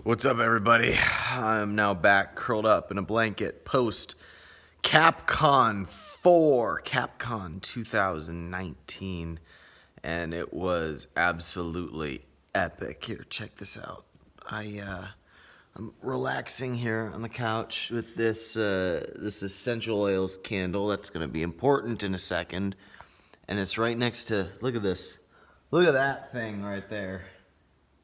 What's up, everybody? I'm now back curled up in a blanket post CapCon 2019, and it was absolutely epic. Here, check this out. I'm relaxing here on the couch with this essential oils candle that's going to be important in a second, and it's right next to, look at this. Look at that thing right there.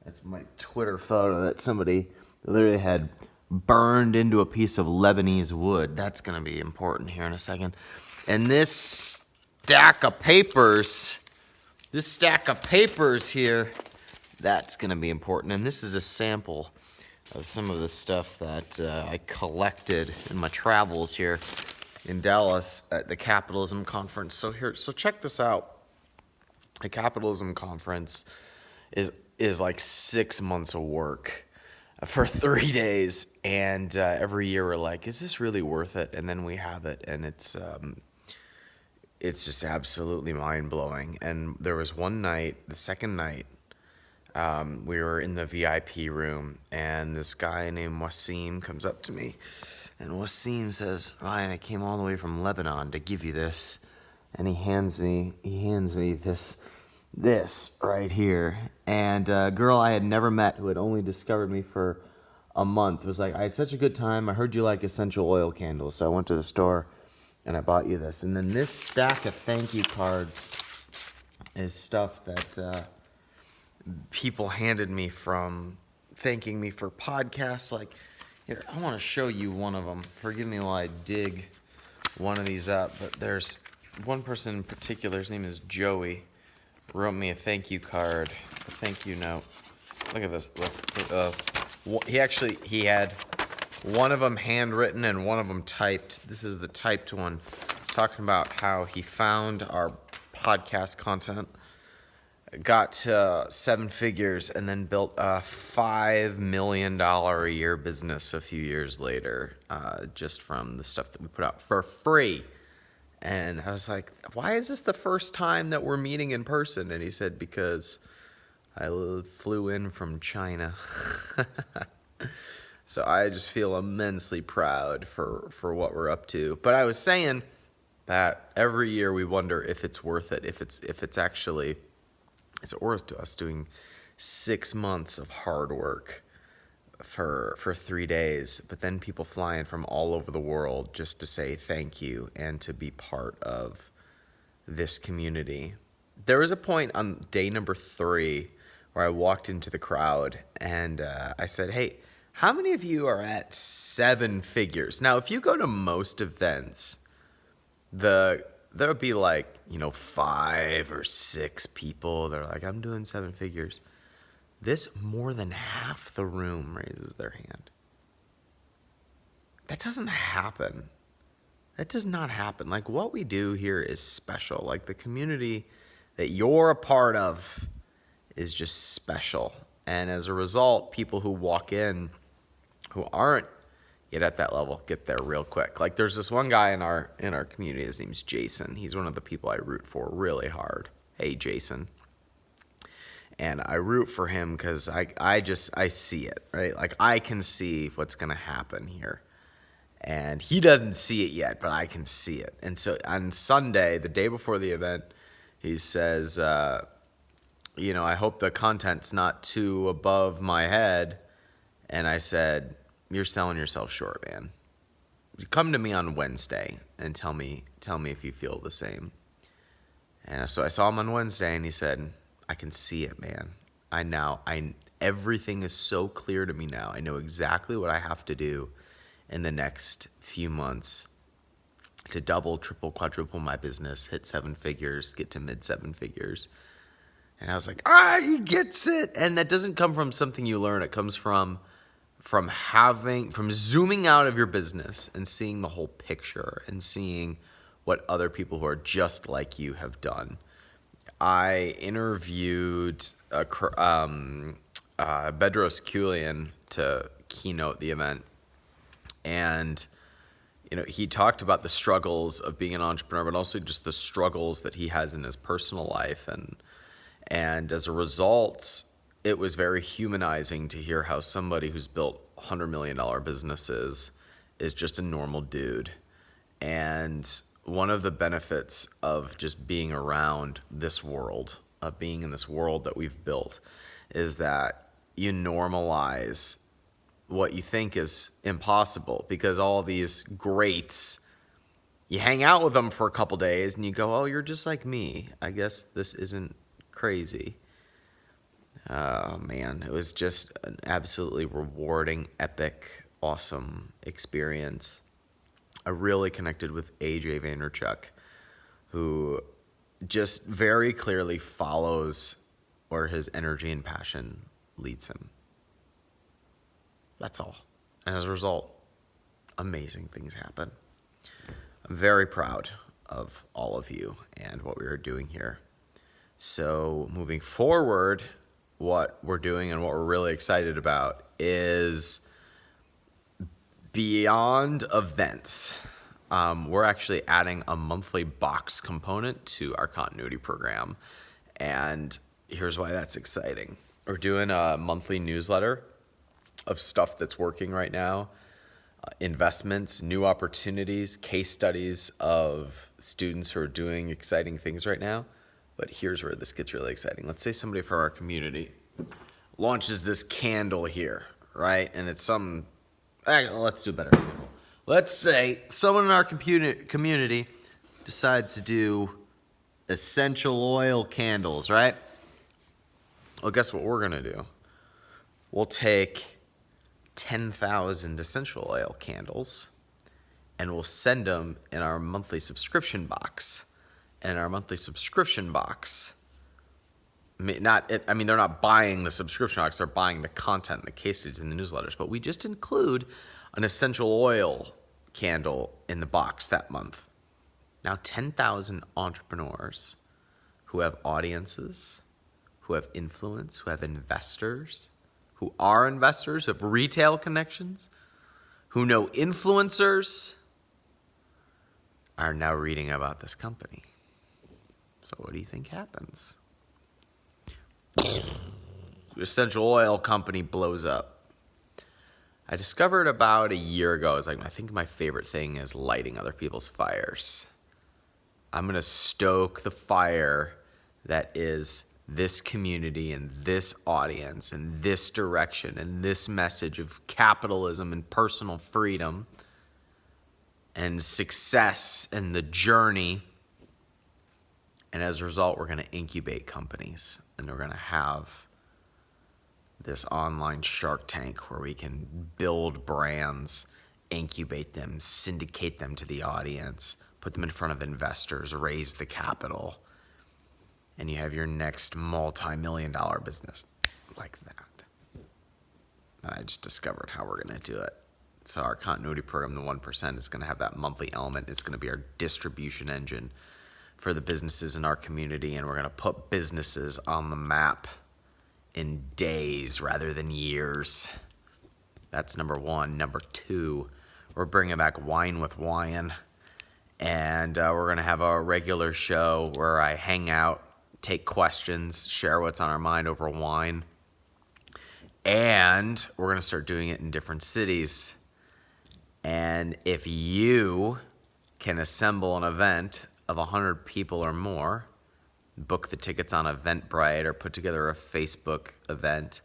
That's my Twitter photo that somebody literally had burned into a piece of Lebanese wood. That's going to be important here in a second. And this stack of papers here, that's going to be important. And this is a sample of some of the stuff that I collected in my travels here in Dallas at the Capitalism Conference. So check this out. The Capitalism Conference is like 6 months of work for 3 days, and every year we're like, is this really worth it? And then we have it, and it's just absolutely mind-blowing. And there was one night, the second night, we were in the VIP room, and this guy named Wasim comes up to me, and Wasim says, Ryan, I came all the way from Lebanon to give you this. And he hands me this right here. And a girl I had never met who had only discovered me for a month was like, I had such a good time. I heard you like essential oil candles. So I went to the store and I bought you this. And then this stack of thank you cards is stuff that people handed me from thanking me for podcasts. Like, here, I want to show you one of them. Forgive me while I dig one of these up. But there's one person in particular, his name is Joey, wrote me a thank you card, a thank you note. Look at this. He had one of them handwritten and one of them typed. This is the typed one, talking about how he found our podcast content, got to 7 figures, and then built a $5 million a year business a few years later, just from the stuff that we put out for free. And I was like, why is this the first time that we're meeting in person? And he said, because I flew in from China. So I just feel immensely proud for what we're up to. But I was saying that every year we wonder if it's worth it, if it's actually, is it worth to us doing 6 months of hard work for 3 days, but then people fly in from all over the world just to say thank you and to be part of this community. There was a point on day number 3 where I walked into the crowd and I said, hey, how many of you are at 7 figures? Now, if you go to most events, there'll be like, 5 or 6 people. They're like, I'm doing 7 figures. This, more than half the room raises their hand. That doesn't happen. That does not happen. Like, what we do here is special. Like, the community that you're a part of is just special. And as a result, people who walk in who aren't yet at that level get there real quick. Like, there's this one guy in our community. His name's Jason. He's one of the people I root for really hard. Hey, Jason. And I root for him because I see it, right? Like, I can see what's going to happen here. And he doesn't see it yet, but I can see it. And so on Sunday, the day before the event, he says, I hope the content's not too above my head. And I said, you're selling yourself short, man. Come to me on Wednesday and tell me if you feel the same. And so I saw him on Wednesday, and he said, I can see it, man. Everything is so clear to me now. I know exactly what I have to do in the next few months to double, triple, quadruple my business, hit 7 figures, get to mid 7 figures. And I was like, he gets it. And that doesn't come from something you learn. It comes from zooming out of your business and seeing the whole picture and seeing what other people who are just like you have done. I interviewed Bedros Keuilian to keynote the event, and he talked about the struggles of being an entrepreneur, but also just the struggles that he has in his personal life, and as a result, it was very humanizing to hear how somebody who's built $100 million businesses is just a normal dude. And one of the benefits of just being around this world, of being in this world that we've built, is that you normalize what you think is impossible, because all these greats, you hang out with them for a couple days and you go, oh, you're just like me. I guess this isn't crazy. Oh man, it was just an absolutely rewarding, epic, awesome experience. I really connected with AJ Vaynerchuk, who just very clearly follows where his energy and passion leads him. That's all. And as a result, amazing things happen. I'm very proud of all of you and what we are doing here. So moving forward, what we're doing and what we're really excited about is beyond events. We're actually adding a monthly box component to our continuity program. And here's why that's exciting. We're doing a monthly newsletter of stuff that's working right now, investments, new opportunities, case studies of students who are doing exciting things right now. But here's where this gets really exciting. Let's say somebody from our community launches this candle here, right? And it's let's do a better example. Let's say someone in our community decides to do essential oil candles, right? Well, guess what we're going to do? We'll take 10,000 essential oil candles and we'll send them in our monthly subscription box. And our monthly subscription box, they're not buying the subscription box, they're buying the content, the case studies, and the newsletters. But we just include an essential oil candle in the box that month. Now 10,000 entrepreneurs who have audiences, who have influence, who have investors, who are investors, who have retail connections, who know influencers, are now reading about this company. So what do you think happens? The essential oil company blows up. I discovered about a year ago, I think my favorite thing is lighting other people's fires. I'm going to stoke the fire that is this community and this audience and this direction and this message of capitalism and personal freedom and success and the journey. And as a result, we're going to incubate companies, and we're going to have this online Shark Tank where we can build brands, incubate them, syndicate them to the audience, put them in front of investors, raise the capital, and you have your next multi-million-dollar business like that. And I just discovered how we're going to do it. So our continuity program, the 1%, is going to have that monthly element. It's going to be our distribution engine for the businesses in our community, and we're going to put businesses on the map in days rather than years. That's number one. Number two, we're bringing back Wine with Wyan, and we're going to have a regular show where I hang out, take questions, share what's on our mind over wine, and we're going to start doing it in different cities. And if you can assemble an event of 100 people or more, book the tickets on Eventbrite or put together a Facebook event,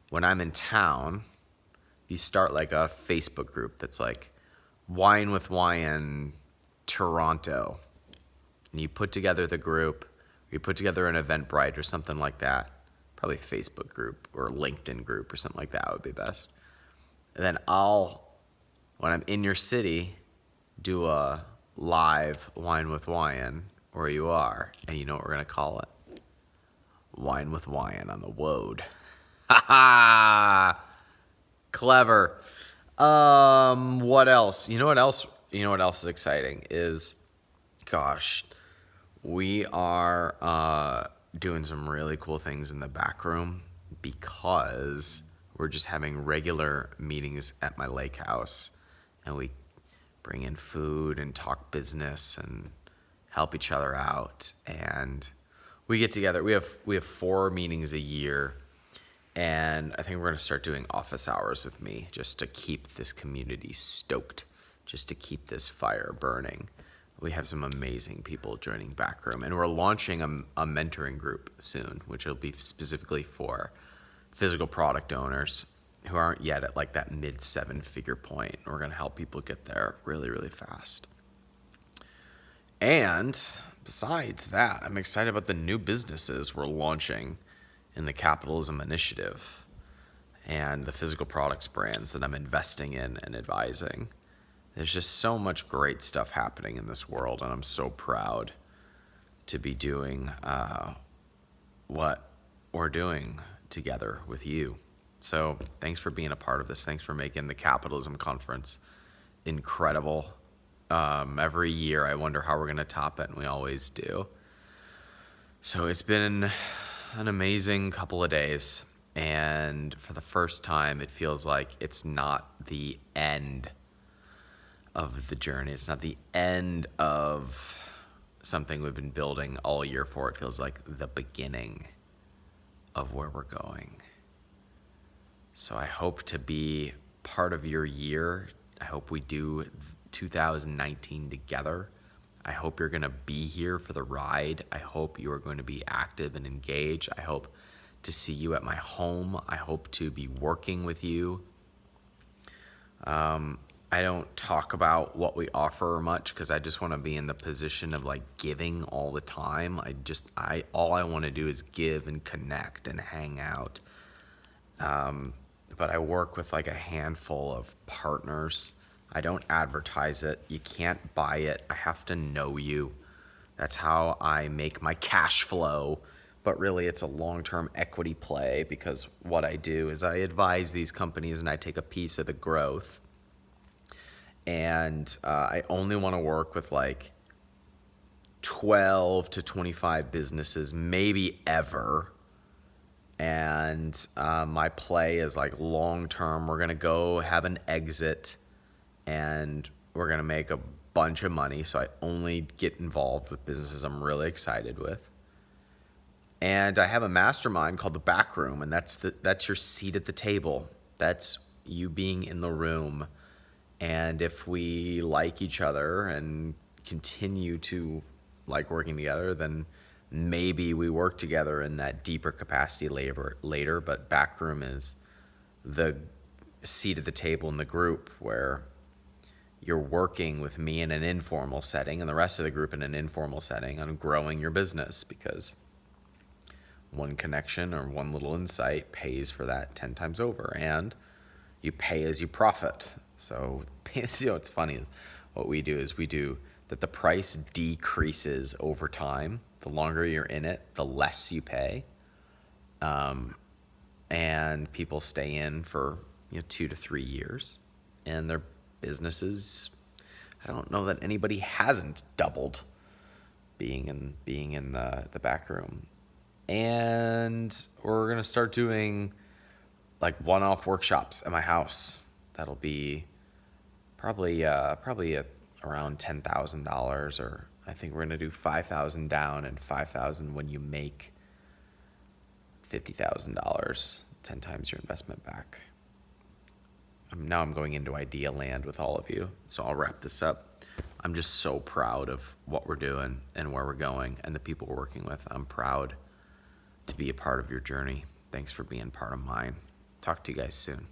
when I'm in town, you start like a Facebook group that's like Wine with Wyan Toronto, and you put together the group, or you put together an Eventbrite or something like that, probably a Facebook group or a LinkedIn group or something like that would be best. And then when I'm in your city, do a live Wine with Wyan where you are, and you know what we're going to call it? Wine with Wyan on the Woad. Ha ha! Clever. What else? You know what else is exciting is, gosh, we are doing some really cool things in the Backroom because we're just having regular meetings at my lake house, and we bring in food and talk business and help each other out. And we get together. We have 4 meetings a year And I think we're going to start doing office hours with me just to keep this community stoked, just to keep this fire burning. We have some amazing people joining Backroom, and we're launching a mentoring group soon, which will be specifically for physical product owners who aren't yet at like that mid 7-figure point. We're going to help people get there really, really fast. And besides that, I'm excited about the new businesses we're launching in the Capitalism Initiative and the physical products brands that I'm investing in and advising. There's just so much great stuff happening in this world, and I'm so proud to be doing what we're doing together with you. So thanks for being a part of this. Thanks for making the Capitalism Conference incredible. Every year I wonder how we're going to top it, and we always do. So it's been an amazing couple of days, and for the first time it feels like it's not the end of the journey. It's not the end of something we've been building all year for. It feels like the beginning of where we're going. So I hope to be part of your year. I hope we do 2019 together. I hope you're going to be here for the ride. I hope you are going to be active and engaged. I hope to see you at my home. I hope to be working with you. I don't talk about what we offer much because I just want to be in the position of like giving all the time. All I want to do is give and connect and hang out. But I work with like a handful of partners. I don't advertise it. You can't buy it. I have to know you. That's how I make my cash flow. But really, it's a long-term equity play because what I do is I advise these companies and I take a piece of the growth. And I only want to work with like 12 to 25 businesses, maybe ever. And my play is like long-term. We're going to go have an exit and we're going to make a bunch of money. So I only get involved with businesses I'm really excited with. And I have a mastermind called the Backroom, and that's your seat at the table. That's you being in the room. And if we like each other and continue to like working together, then maybe we work together in that deeper capacity later. But Backroom is the seat at the table in the group where you're working with me in an informal setting and the rest of the group in an informal setting on growing your business, because one connection or one little insight pays for that 10 times over, and you pay as you profit. So, what's funny is what we do is that the price decreases over time. The longer you're in it, the less you pay. And people stay in for 2 to 3 years, and their businesses, I don't know that anybody hasn't doubled being in the back room. And we're gonna start doing like one-off workshops at my house. That'll be probably at around $10,000, or I think we're gonna do 5,000 down and 5,000 when you make $50,000, 10 times your investment back. Now I'm going into idea land with all of you, so I'll wrap this up. I'm just so proud of what we're doing and where we're going and the people we're working with. I'm proud to be a part of your journey. Thanks for being part of mine. Talk to you guys soon.